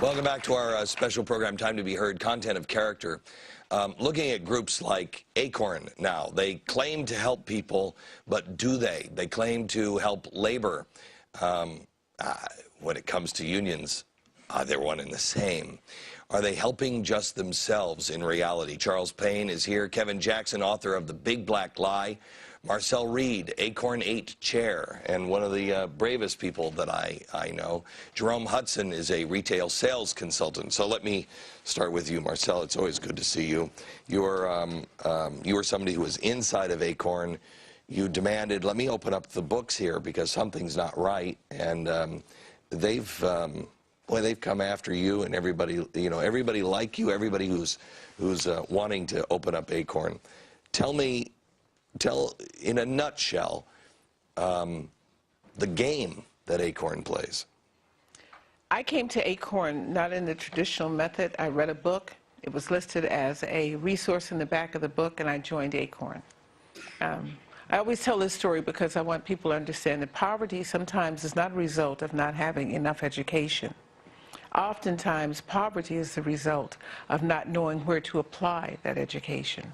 Welcome back to our special program, Time to Be Heard, Content of Character. Looking at groups like Acorn now. They claim to help people, but do they? They claim to help labor. When it comes to unions, they're one and the same. Are they helping just themselves in reality? Charles Payne is here. Kevin Jackson, author of The Big Black Lie. Marcel Reed, Acorn 8 chair, and one of the bravest people that I know. Jerome Hudson is a retail sales consultant. So let me start with you, Marcel. It's always good to see you. You were somebody who was inside of Acorn. You demanded, let me open up the books here because something's not right, and they've come after you and everybody, everybody like you, everybody who's wanting to open up Acorn. Tell in a nutshell the game that Acorn plays. I came to Acorn not in the traditional method. I read a book. It was listed as a resource in the back of the book, and I joined Acorn. I always tell this story because I want people to understand that poverty sometimes is not a result of not having enough education. Oftentimes, poverty is the result of not knowing where to apply that education.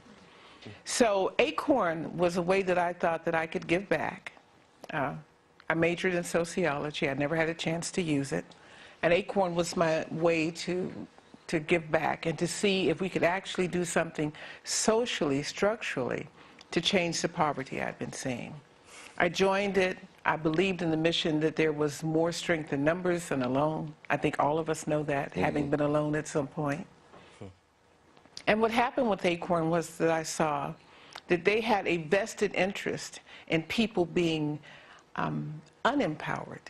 So Acorn was a way that I thought that I could give back. I majored in sociology. I never had a chance to use it. And Acorn was my way to give back and to see if we could actually do something socially, structurally, to change the poverty I'd been seeing. I joined it. I believed in the mission that there was more strength in numbers than alone. I think all of us know that, having been alone at some point. And what happened with Acorn was that I saw that they had a vested interest in people being unempowered.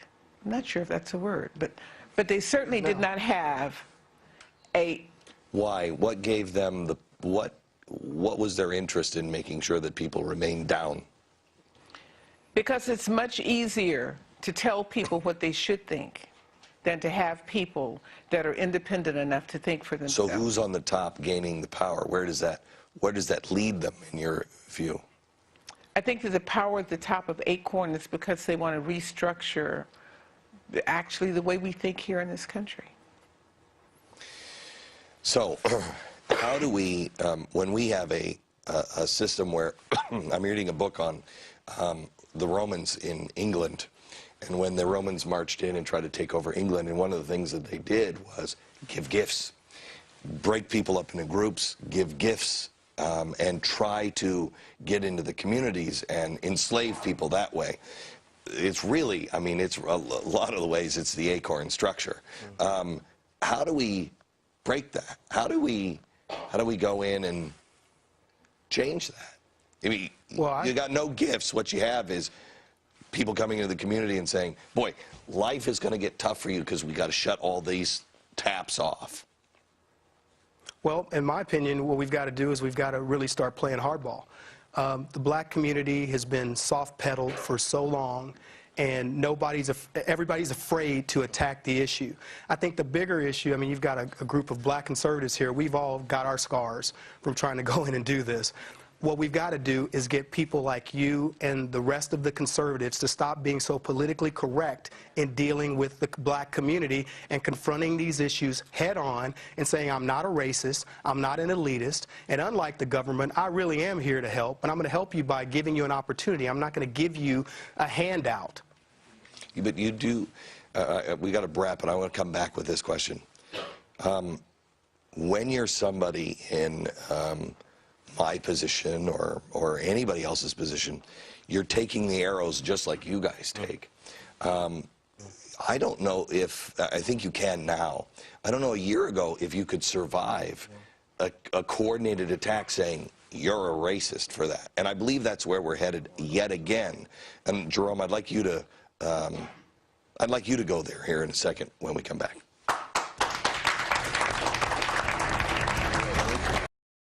I'm not sure if that's a word, but they certainly did not have a... Why? What gave them the... What was their interest in making sure that people remained down? Because it's much easier to tell people what they should think than to have people that are independent enough to think for themselves. So who's on the top gaining the power? Where does that lead them, in your view? I think that the power at the top of Acorn is because they want to restructure actually the way we think here in this country. So how do we, when we have a system where, I'm reading a book on the Romans in England, and when the Romans marched in and tried to take over England, and one of the things that they did was give gifts, break people up into groups, give gifts, and try to get into the communities and enslave people that way. It's really, I mean, it's a lot of the ways it's the Acorn structure. How do we break that? How do we go in and change that? I mean, you got no gifts. What you have is people coming into the community and saying, boy, life is going to get tough for you because we got to shut all these taps off. Well, in my opinion, what we've got to do is we've got to really start playing hardball. The black community has been soft-pedaled for so long, and everybody's afraid to attack the issue. I think the bigger issue, I mean, you've got a group of black conservatives here. We've all got our scars from trying to go in and do this. What we've got to do is get people like you and the rest of the conservatives to stop being so politically correct in dealing with the black community and confronting these issues head on and saying, I'm not a racist, I'm not an elitist, and unlike the government, I really am here to help, and I'm going to help you by giving you an opportunity. I'm not going to give you a handout. But you do, we got to wrap, but I want to come back with this question. When you're somebody in my position or anybody else's position, you're taking the arrows just like you guys take. I don't know if, I think you can now. I don't know a year ago if you could survive a coordinated attack saying, you're a racist for that. And I believe that's where we're headed yet again. And Jerome, I'd like you to go there here in a second when we come back.